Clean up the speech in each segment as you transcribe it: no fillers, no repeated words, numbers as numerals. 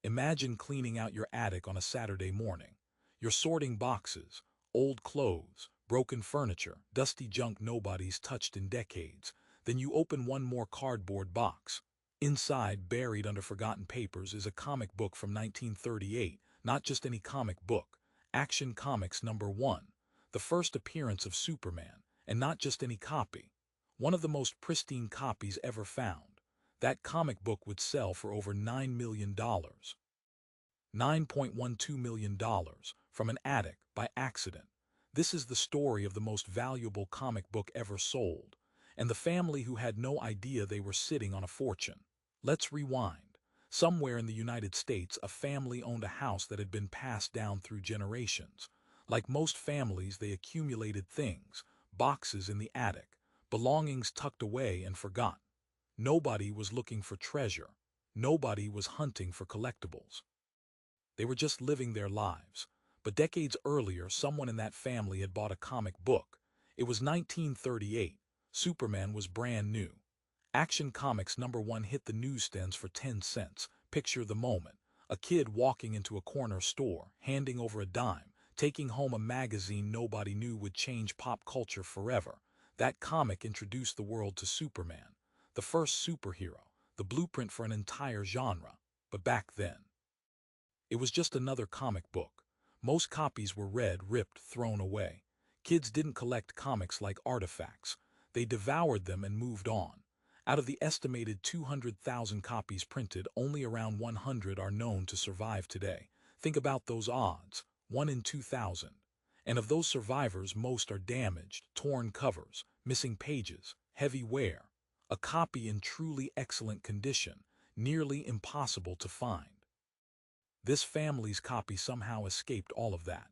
Imagine cleaning out your attic on a Saturday morning. You're sorting boxes, old clothes, broken furniture, dusty junk nobody's touched in decades. Then you open one more cardboard box. Inside, buried under forgotten papers, is a comic book from 1938, not just any comic book. Action Comics #1, the first appearance of Superman, and not just any copy. One of the most pristine copies ever found. That comic book would sell for over $9 million. $9.12 million from an attic by accident. This is the story of the most valuable comic book ever sold, and the family who had no idea they were sitting on a fortune. Let's rewind. Somewhere in the United States, a family owned a house that had been passed down through generations. Like most families, they accumulated things, boxes in the attic, belongings tucked away and forgotten. Nobody was looking for treasure. Nobody was hunting for collectibles. They were just living their lives. But decades earlier, someone in that family had bought a comic book. It was 1938. Superman was brand new. Action Comics #1 hit the newsstands for 10 cents. Picture the moment. A kid walking into a corner store, handing over a dime, taking home a magazine nobody knew would change pop culture forever. That comic introduced the world to Superman, the first superhero, the blueprint for an entire genre. But back then, it was just another comic book. Most copies were read, ripped, thrown away. Kids didn't collect comics like artifacts. They devoured them and moved on. Out of the estimated 200,000 copies printed, only around 100 are known to survive today. Think about those odds, 1 in 2,000. And of those survivors, most are damaged, torn covers, missing pages, heavy wear. A copy in truly excellent condition, nearly impossible to find. This family's copy somehow escaped all of that.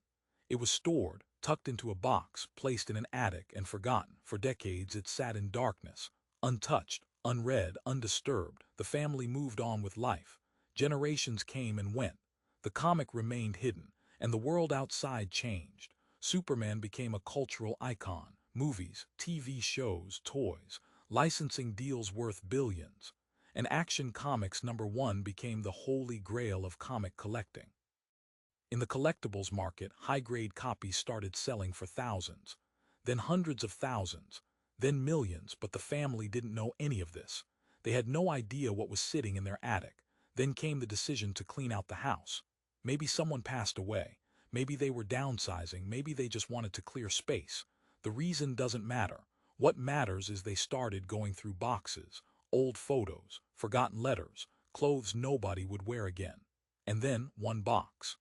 It was stored, tucked into a box, placed in an attic, and forgotten. For decades it sat in darkness, untouched, unread, undisturbed. The family moved on with life. Generations came and went. The comic remained hidden, and the world outside changed. Superman became a cultural icon. Movies, TV shows, toys, licensing deals worth billions. And Action Comics #1 became the holy grail of comic collecting. In the collectibles market, high-grade copies started selling for thousands, then hundreds of thousands, then millions, but the family didn't know any of this. They had no idea what was sitting in their attic. Then came the decision to clean out the house. Maybe someone passed away. Maybe they were downsizing. Maybe they just wanted to clear space. The reason doesn't matter. What matters is they started going through boxes, old photos, forgotten letters, clothes nobody would wear again. And then one box.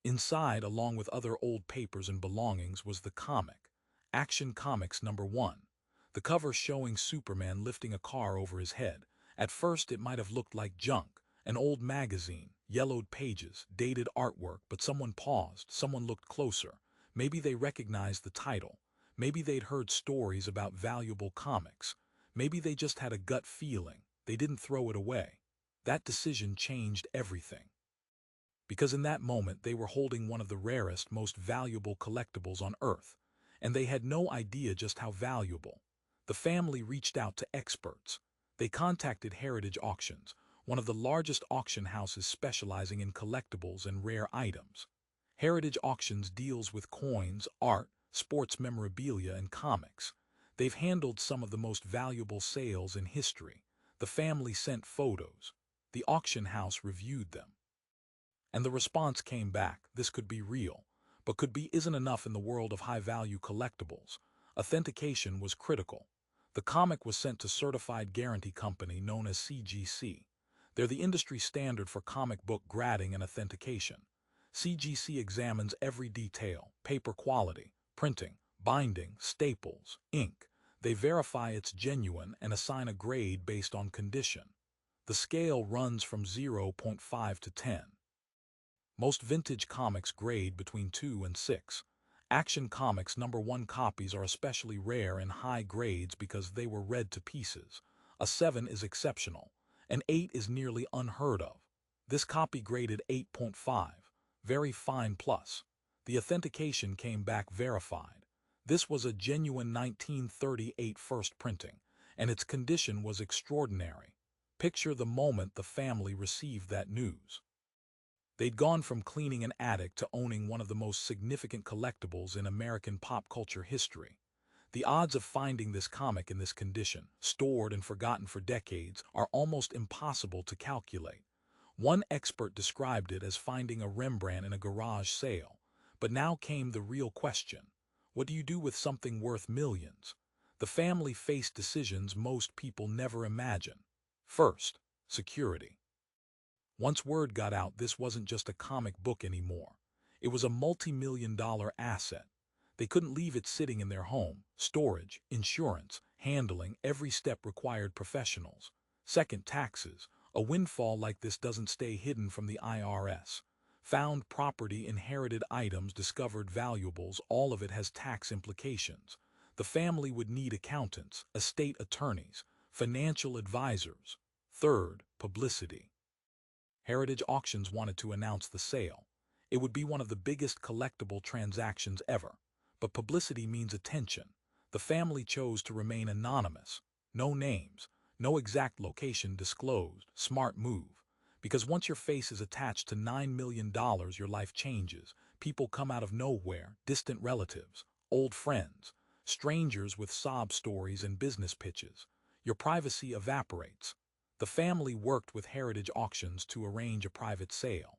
Inside, along with other old papers and belongings, was the comic, Action Comics #1. The cover showing Superman lifting a car over his head. At first it might have looked like junk, an old magazine, yellowed pages, dated artwork, but someone paused, someone looked closer. Maybe they recognized the title. Maybe they'd heard stories about valuable comics. Maybe they just had a gut feeling. They didn't throw it away. That decision changed everything. Because in that moment they were holding one of the rarest, most valuable collectibles on Earth, and they had no idea just how valuable. The family reached out to experts. They contacted Heritage Auctions, one of the largest auction houses specializing in collectibles and rare items. Heritage Auctions deals with coins, art, sports memorabilia, and comics. They've handled some of the most valuable sales in history. The family sent photos. The auction house reviewed them. And the response came back: this could be real, but could be isn't enough in the world of high-value collectibles. Authentication was critical. The comic was sent to Certified Guarantee Company known as CGC. They're the industry standard for comic book grading and authentication. CGC examines every detail: paper quality, printing, binding, staples, ink. They verify it's genuine and assign a grade based on condition. The scale runs from 0.5 to 10. Most vintage comics grade between 2 and 6. Action Comics #1 copies are especially rare in high grades because they were read to pieces. A 7 is exceptional. An 8 is nearly unheard of. This copy graded 8.5, very fine plus. The authentication came back verified. This was a genuine 1938 first printing, and its condition was extraordinary. Picture the moment the family received that news. They'd gone from cleaning an attic to owning one of the most significant collectibles in American pop culture history. The odds of finding this comic in this condition, stored and forgotten for decades, are almost impossible to calculate. One expert described it as finding a Rembrandt in a garage sale. But now came the real question. What do you do with something worth millions? The family faced decisions most people never imagine. First, security. Once word got out, this wasn't just a comic book anymore. It was a multi-million-dollar asset. They couldn't leave it sitting in their home. Storage, insurance, handling, every step required professionals. Second, taxes. A windfall like this doesn't stay hidden from the IRS. Found property, inherited items, discovered valuables, all of it has tax implications. The family would need accountants, estate attorneys, financial advisors. Third, publicity. Heritage Auctions wanted to announce the sale. It would be one of the biggest collectible transactions ever. But publicity means attention. The family chose to remain anonymous. No names, no exact location disclosed. Smart move. Because once your face is attached to $9 million, your life changes. People come out of nowhere, distant relatives, old friends, strangers with sob stories and business pitches. Your privacy evaporates. The family worked with Heritage Auctions to arrange a private sale.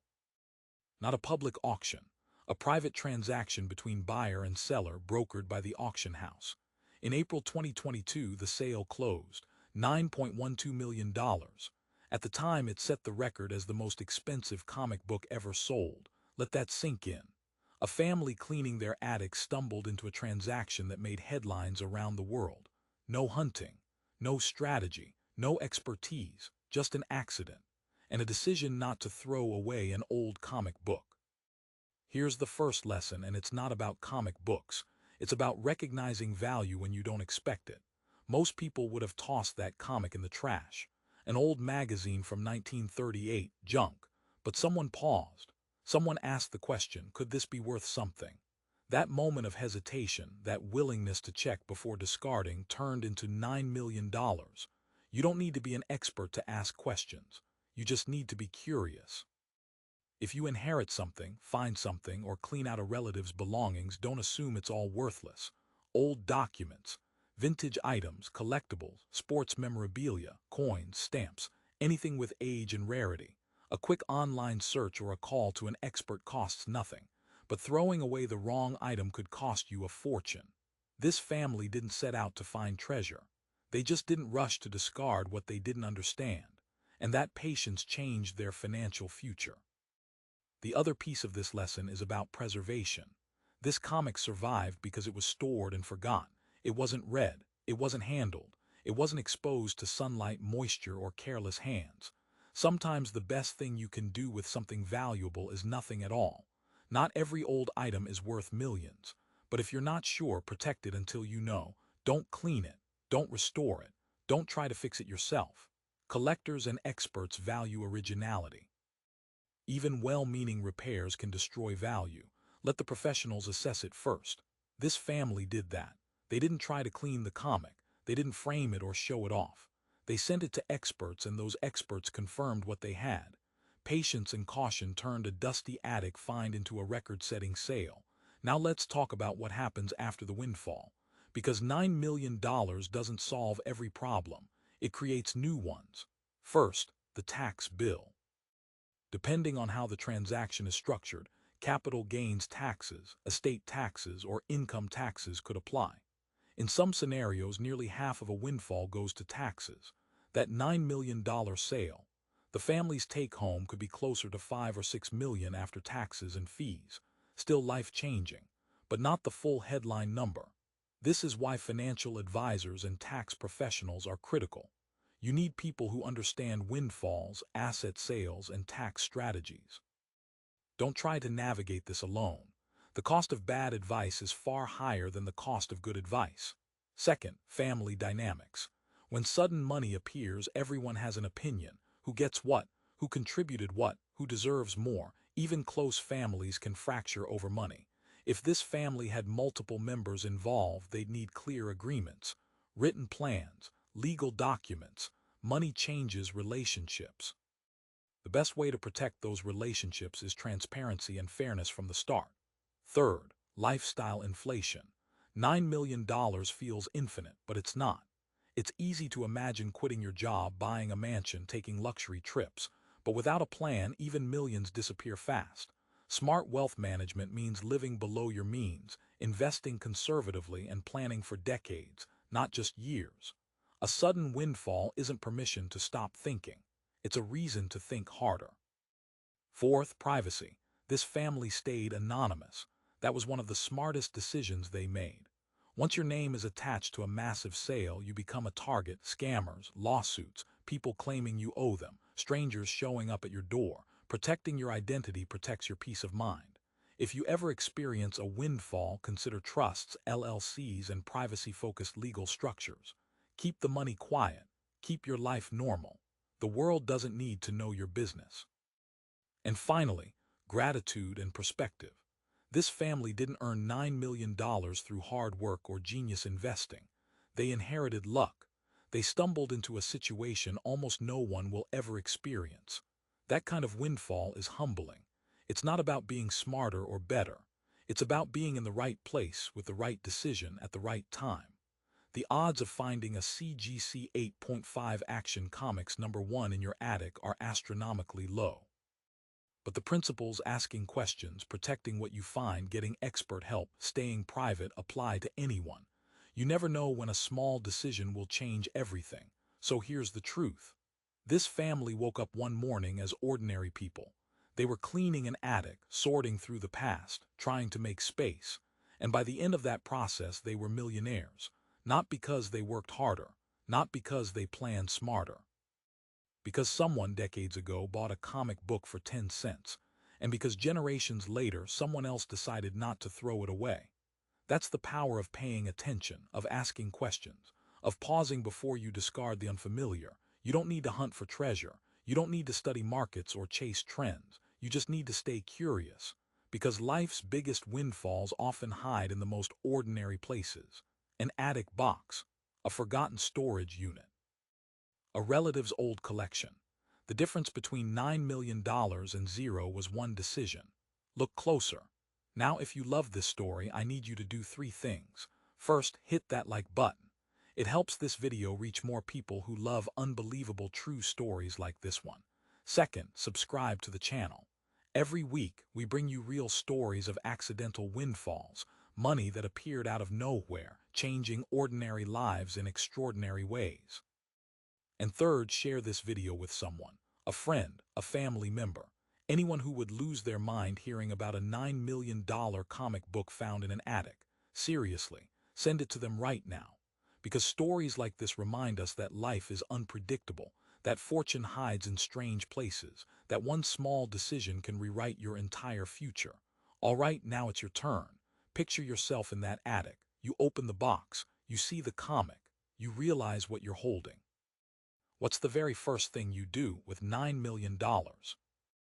Not a public auction, a private transaction between buyer and seller brokered by the auction house. In April 2022, the sale closed, $9.12 million. At the time, it set the record as the most expensive comic book ever sold. Let that sink in. A family cleaning their attic stumbled into a transaction that made headlines around the world. No hunting, no strategy, no expertise, just an accident, and a decision not to throw away an old comic book. Here's the first lesson, and it's not about comic books. It's about recognizing value when you don't expect it. Most people would have tossed that comic in the trash. An old magazine from 1938, junk. But someone paused. Someone asked the question, could this be worth something? That moment of hesitation, that willingness to check before discarding, turned into $9 million. You don't need to be an expert to ask questions. You just need to be curious. If you inherit something, find something, or clean out a relative's belongings, don't assume it's all worthless. Old documents, vintage items, collectibles, sports memorabilia, coins, stamps, anything with age and rarity. A quick online search or a call to an expert costs nothing, but throwing away the wrong item could cost you a fortune. This family didn't set out to find treasure. They just didn't rush to discard what they didn't understand, and that patience changed their financial future. The other piece of this lesson is about preservation. This comic survived because it was stored and forgotten. It wasn't read, it wasn't handled, it wasn't exposed to sunlight, moisture, or careless hands. Sometimes the best thing you can do with something valuable is nothing at all. Not every old item is worth millions, but if you're not sure, protect it until you know. Don't clean it, don't restore it, don't try to fix it yourself. Collectors and experts value originality. Even well-meaning repairs can destroy value. Let the professionals assess it first. This family did that. They didn't try to clean the comic. They didn't frame it or show it off. They sent it to experts, and those experts confirmed what they had. Patience and caution turned a dusty attic find into a record-setting sale. Now let's talk about what happens after the windfall. Because $9 million doesn't solve every problem. It creates new ones. First, the tax bill. Depending on how the transaction is structured, capital gains taxes, estate taxes, or income taxes could apply. In some scenarios, nearly half of a windfall goes to taxes. That $9 million sale, the family's take-home could be closer to $5 or $6 million after taxes and fees. Still life-changing, but not the full headline number. This is why financial advisors and tax professionals are critical. You need people who understand windfalls, asset sales, and tax strategies. Don't try to navigate this alone. The cost of bad advice is far higher than the cost of good advice. Second, family dynamics. When sudden money appears, everyone has an opinion. Who gets what? Who contributed what? Who deserves more? Even close families can fracture over money. If this family had multiple members involved, they'd need clear agreements, written plans, legal documents. Money changes relationships. The best way to protect those relationships is transparency and fairness from the start. Third, lifestyle inflation. $9 million feels infinite, but it's not. It's easy to imagine quitting your job, buying a mansion, taking luxury trips, but without a plan, even millions disappear fast. Smart wealth management means living below your means, investing conservatively and planning for decades, not just years. A sudden windfall isn't permission to stop thinking. It's a reason to think harder. Fourth, privacy. This family stayed anonymous. That was one of the smartest decisions they made. Once your name is attached to a massive sale, you become a target: scammers, lawsuits, people claiming you owe them, strangers showing up at your door. Protecting your identity protects your peace of mind. If you ever experience a windfall, consider trusts, LLCs, and privacy-focused legal structures. Keep the money quiet. Keep your life normal. The world doesn't need to know your business. And finally, gratitude and perspective. This family didn't earn $9 million through hard work or genius investing. They inherited luck. They stumbled into a situation almost no one will ever experience. That kind of windfall is humbling. It's not about being smarter or better. It's about being in the right place with the right decision at the right time. The odds of finding a CGC 8.5 Action Comics #1 in your attic are astronomically low. But the principles: asking questions, protecting what you find, getting expert help, staying private, apply to anyone. You never know when a small decision will change everything. So here's the truth. This family woke up one morning as ordinary people. They were cleaning an attic, sorting through the past, trying to make space. And by the end of that process, they were millionaires. Not because they worked harder, not because they planned smarter, because someone decades ago bought a comic book for 10 cents, and because generations later someone else decided not to throw it away. That's the power of paying attention, of asking questions, of pausing before you discard the unfamiliar. You don't need to hunt for treasure. You don't need to study markets or chase trends. You just need to stay curious, because life's biggest windfalls often hide in the most ordinary places. An attic box, a forgotten storage unit, a relative's old collection. The difference between $9 million and zero was one decision. Look closer. Now, if you love this story, I need you to do 3 things. First, hit that like button. It helps this video reach more people who love unbelievable true stories like this one. Second, subscribe to the channel. Every week, we bring you real stories of accidental windfalls, money that appeared out of nowhere, changing ordinary lives in extraordinary ways. And third, share this video with someone, a friend, a family member, anyone who would lose their mind hearing about a $9 million comic book found in an attic. Seriously, send it to them right now. Because stories like this remind us that life is unpredictable, that fortune hides in strange places, that one small decision can rewrite your entire future. All right, now it's your turn. Picture yourself in that attic. You open the box, you see the comic, you realize what you're holding. What's the very first thing you do with $9 million?